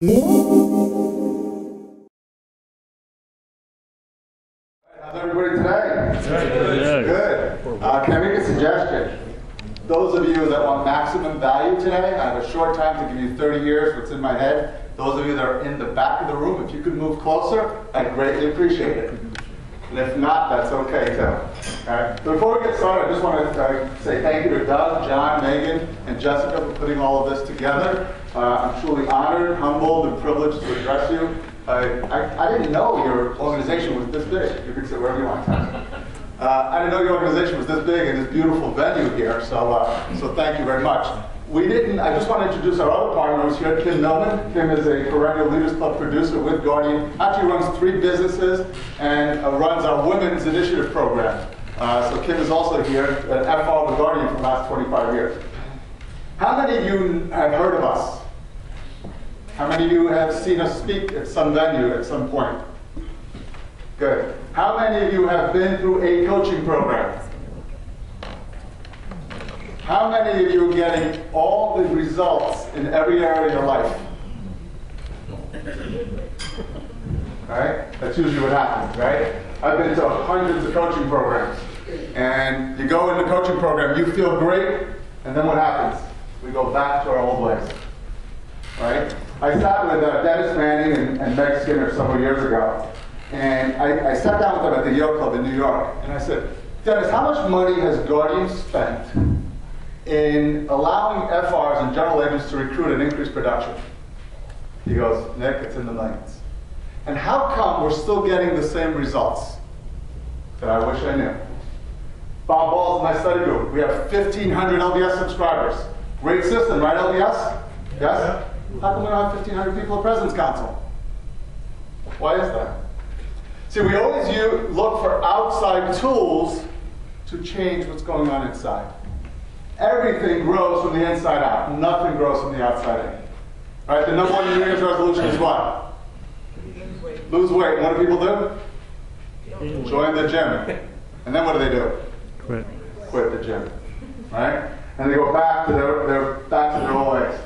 How's everybody today? Good. Can I make a suggestion? Those of you that want maximum value today, I have a short time to give you 30 years what's in my head. Those of you that are in the back of the room, if you could move closer, I'd greatly appreciate it. And if not, that's okay too. All right. Before we get started, I just want to say thank you to Doug, John, Megan, and Jessica for putting all of this together. I'm truly honored, humbled, and privileged to address you. I didn't know your organization was this big. You can sit wherever you want. I didn't know your organization was this big in this beautiful venue here, so thank you very much. I just want to introduce our other partners here. Kim Millman. Kim is a perennial Leaders Club producer with Guardian. Actually runs 3 businesses and runs our Women's Initiative program. So Kim is also here at FR with Guardian for the last 25 years. How many of you have heard of us? How many of you have seen us speak at some venue at some point? Good. How many of you have been through a coaching program? How many of you are getting all the results in every area of your life? Right? That's usually what happens, right? I've been to hundreds of coaching programs. And you go in the coaching program, you feel great, and then what happens? We go back to our old ways. Right? I sat with Dennis Manning and Meg Skinner several years ago. And I sat down with them at the Yale Club in New York. And I said, Dennis, how much money has Guardian spent in allowing FRs and general agents to recruit and increase production? He goes, Nick, it's in the millions. And how come we're still getting the same results? That I wish I knew. Bob Ball's in my study group. We have 1,500 LBS subscribers. Great system, right, LBS? Yes? How come we don't have 1,500 people at President's Council? Why is that? See, we always look for outside tools to change what's going on inside. Everything grows from the inside out. Nothing grows from the outside in. All right, the number 1 New Year's resolution is what? Lose weight. Lose weight. What do people do? Join the gym. And then what do? Quit. Quit the gym. Right? And they go back to their old ways.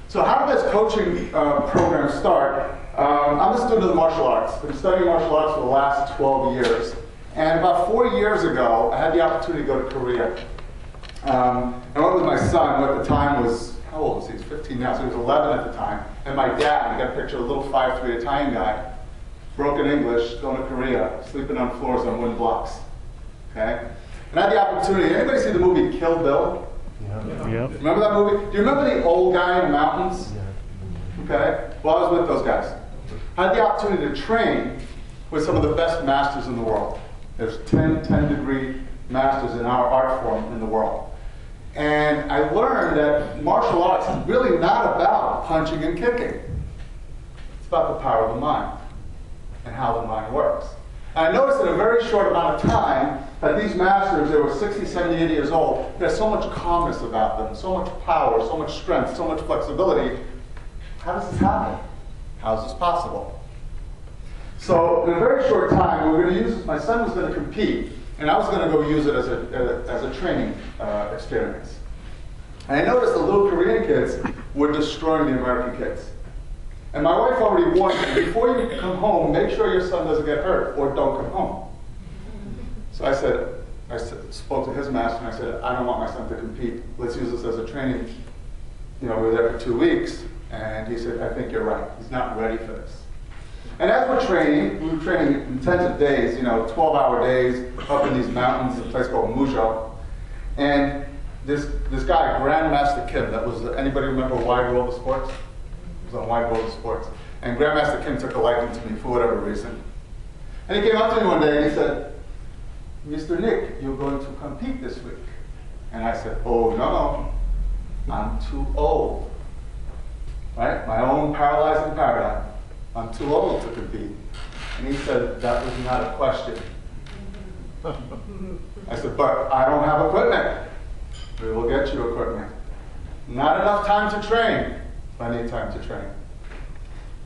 So how did this coaching program start? I'm a student of the martial arts. I've been studying martial arts for the last 12 years. And about 4 years ago, I had the opportunity to go to Korea. I went with my son, who at the time was, how old was he? He's 15 now, so he was 11 at the time. And my dad, I got a picture of a little 5'3" Italian guy, broken English, going to Korea, sleeping on floors on wooden blocks. Okay? And I had the opportunity, anybody see the movie Kill Bill? Yeah. Yep. Remember that movie? Do you remember the old guy in the mountains? Yeah. Okay? Well, I was with those guys. I had the opportunity to train with some of the best masters in the world. There's 10-degree masters in our art form in the world. And I learned that martial arts is really not about punching and kicking. It's about the power of the mind and how the mind works. And I noticed in a very short amount of time that these masters, they were 60, 70, 80 years old, there's so much calmness about them, so much power, so much strength, so much flexibility. How does this happen? How is this possible? So in a very short time, we were going to use, my son was going to compete, and I was going to go use it as a training experience. And I noticed the little Korean kids were destroying the American kids. And my wife already warned me, before you come home, make sure your son doesn't get hurt, or don't come home. So I spoke to his master, and I said, I don't want my son to compete. Let's use this as a training. We were there for 2 weeks, and he said, I think you're right. He's not ready for this. And as we're training, we were training intensive days, 12-hour days up in these mountains, a place called Mujo. And this guy, Grandmaster Kim, that was, anybody remember Wide World of Sports? It was on Wide World of Sports. And Grandmaster Kim took a liking to me for whatever reason. And he came up to me one day and he said, Mr. Nick, you're going to compete this week. And I said, oh, no, I'm too old. Right? My own paralyzing paradigm. I'm too old to compete. And he said, that was not a question. I said, but I don't have equipment. We will get you equipment. Not enough time to train. Plenty of time to train.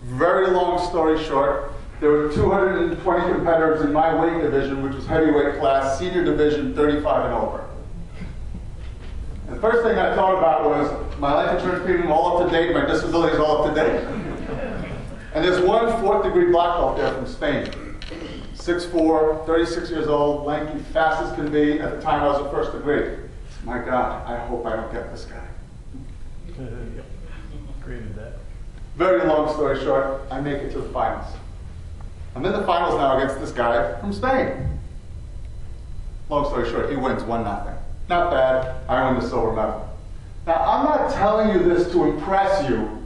Very long story short, there were 220 competitors in my weight division, which was heavyweight class, senior division, 35 and over. And the first thing I thought about was my life insurance premium all up to date, my disability is all up to date. And there's one 4th-degree black belt there from Spain. 6'4", 36 years old, lanky, fast as can be. At the time, I was a 1st degree. My God, I hope I don't get this guy. Yep. Agree with that. Very long story short, I make it to the finals. I'm in the finals now against this guy from Spain. Long story short, he wins 1-0. Not bad, I win the silver medal. Now, I'm not telling you this to impress you,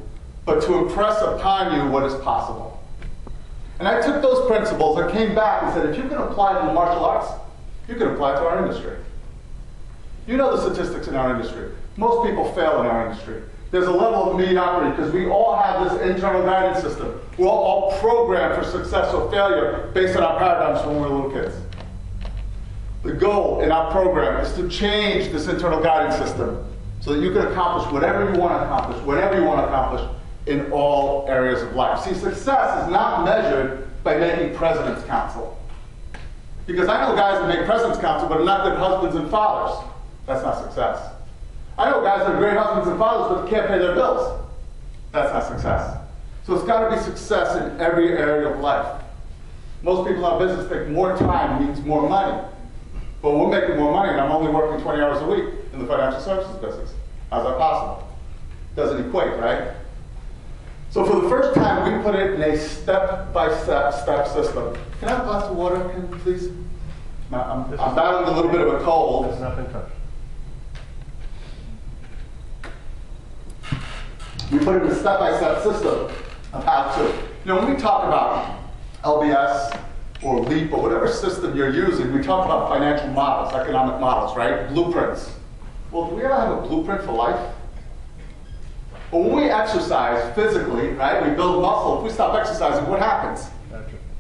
but to impress upon you what is possible. And I took those principles and came back and said, if you can apply them to martial arts, you can apply it to our industry. You know the statistics in our industry. Most people fail in our industry. There's a level of mediocrity because we all have this internal guidance system. We're all programmed for success or failure based on our paradigms when we were little kids. The goal in our program is to change this internal guidance system so that you can accomplish whatever you want to accomplish, whatever you want to accomplish in all areas of life. See, success is not measured by making President's Council. Because I know guys that make President's Council but are not good husbands and fathers. That's not success. I know guys that are great husbands and fathers but can't pay their bills. That's not success. So it's got to be success in every area of life. Most people in our business think more time means more money. But we're making more money and I'm only working 20 hours a week in the financial services business. How's that possible? Doesn't equate, right? So for the first time, we put it in a step-by-step system. Can I have a glass of water, please? I'm battling a little bit of a cold. It's not been touched. We put it in a step-by-step system of how to. When we talk about LBS or LEAP or whatever system you're using, we talk about financial models, economic models, right? Blueprints. Well, do we ever have a blueprint for life? Well, when we exercise physically, right, we build muscle. If we stop exercising, what happens?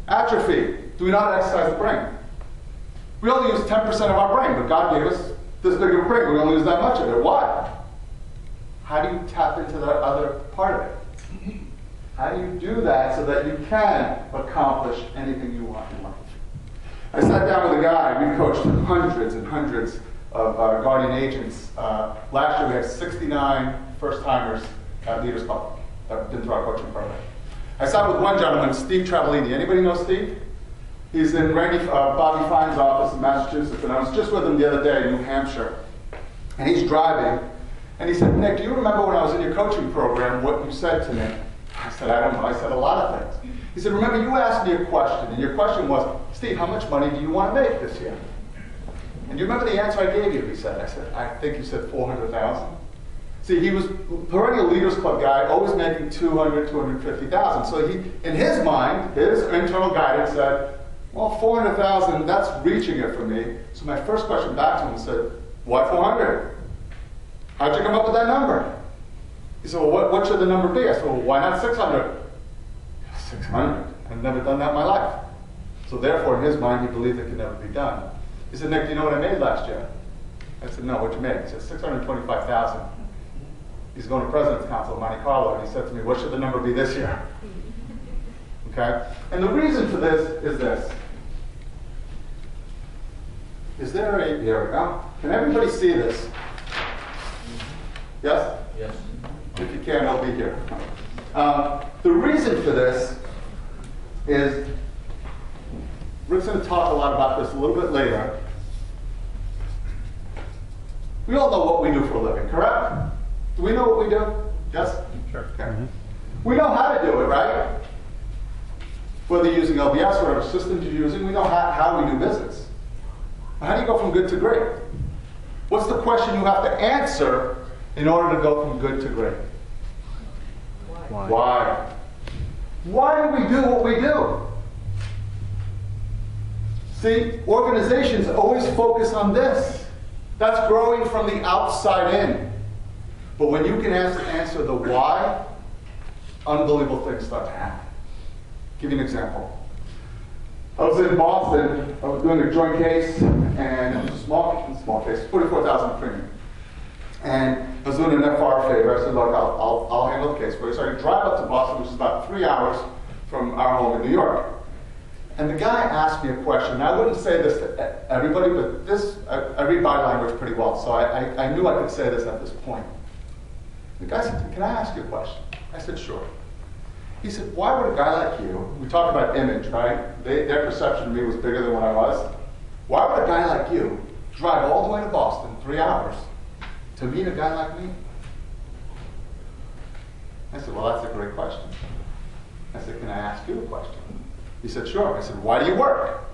Atrophy. Do we not exercise the brain? We only use 10% of our brain, but God gave us this big of a brain. We only use that much of it. Why? How do you tap into that other part of it? How do you do that so that you can accomplish anything you want in life? I sat down with a guy. We coached hundreds and hundreds of guardian agents. Last year we had 69 first-timers at Leaders Club that have been through our coaching program. I sat with one gentleman, Steve Travellini. Anybody know Steve? He's in Bobby Fine's office in Massachusetts, and I was just with him the other day in New Hampshire. And he's driving, and he said, Nick, do you remember when I was in your coaching program what you said to me? I said, I don't know. I said a lot of things. He said, remember, you asked me a question, and your question was, Steve, how much money do you want to make this year? And do you remember the answer I gave you? He said, I said, I think you said 400,000. See, he was a perennial Leaders Club guy, always making 200, 250,000. So he, in his mind, his internal guidance said, well, 400,000, that's reaching it for me. So my first question back to him said, why 400? How'd you come up with that number? He said, well, what should the number be? I said, well, why not 600? 600? I've never done that in my life. So therefore, in his mind, he believed it could never be done. He said, Nick, do you know what I made last year? I said, no, what'd you make? He said, 625,000. He's going to President's Council in Monte Carlo, and he said to me, what should the number be this year? Okay? And the reason for this is this. Is there a, here we go. Can everybody see this? Yes? Yes. If you can, I'll be here. The reason for this is, Rick's going to talk a lot about this a little bit later. We all know what we do for a living, correct? Do we know what we do? Yes? Sure. Okay. We know how to do it, right? Whether you're using LBS or whatever systems you're using, we know how we do business. How do you go from good to great? What's the question you have to answer in order to go from good to great? Why? Why? Why do we do what we do? See, organizations always focus on this. That's growing from the outside in. But when you can answer the why, unbelievable things start to happen. I'll give you an example. I was in Boston. I was doing a joint case, and it was a small case, $44,000 premium. And I was doing an FR favor. I said, look, I'll handle the case for you. So I drive up to Boston, which is about 3 hours from our home in New York. And the guy asked me a question. Now, I wouldn't say this to everybody, but this, I read body language pretty well, so I knew I could say this at this point. The guy said, can I ask you a question? I said, sure. He said, why would a guy like you, we talk about image, right? Their perception of me was bigger than what I was. Why would a guy like you drive all the way to Boston, 3 hours, to meet a guy like me? I said, well, that's a great question. I said, can I ask you a question? He said, sure. I said, why do you work?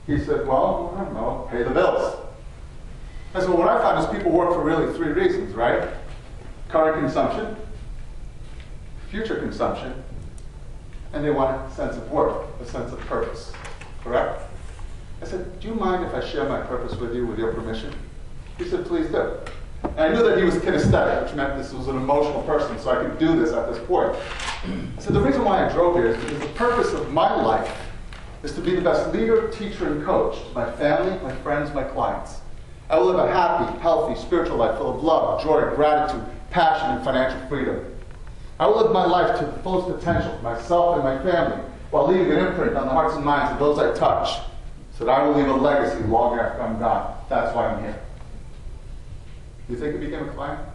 He said, well, I don't know, pay the bills. I said, well, what I found is people work for really 3 reasons, right? Current consumption, future consumption, and they want a sense of worth, a sense of purpose, correct? I said, do you mind if I share my purpose with you, with your permission? He said, please do. And I knew that he was kinesthetic, which meant this was an emotional person, so I could do this at this point. I said, the reason why I drove here is because the purpose of my life is to be the best leader, teacher, and coach to my family, my friends, my clients. I will live a happy, healthy, spiritual life full of love, joy, gratitude, passion, and financial freedom. I will live my life to the fullest potential for myself and my family while leaving an imprint on the hearts and minds of those I touch, so that I will leave a legacy long after I'm gone. That's why I'm here. Do you think he became a client?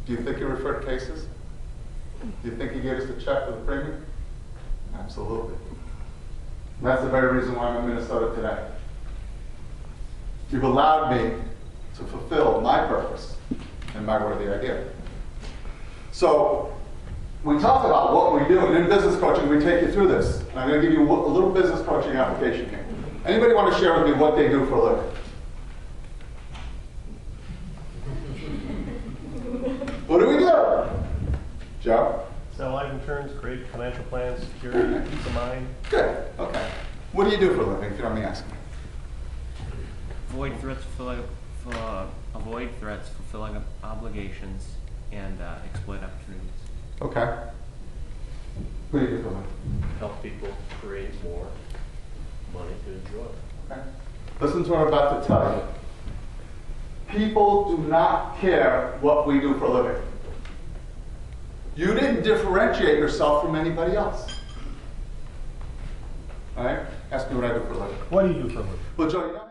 Do you think he referred cases? Do you think he gave us a check for the premium? Absolutely. And that's the very reason why I'm in Minnesota today. You've allowed me to fulfill my purpose and my worthy idea. So, we talk about what we do, and in business coaching, we take you through this. And I'm going to give you a little business coaching application here. Anybody want to share with me what they do for a living? What do we do? Joe? Sell life insurance, create financial plans, security, peace of mind. Good. Okay. What do you do for a living, if you don't mind me asking? Avoid threats, fulfilling obligations, and exploit opportunities. Okay. What do you do for a living? Help people create more money to enjoy. Okay. Listen to what I'm about to tell you. People do not care what we do for a living. You didn't differentiate yourself from anybody else. All right? Ask me what I do for a living. What do you do for a living? Well, Joe, you know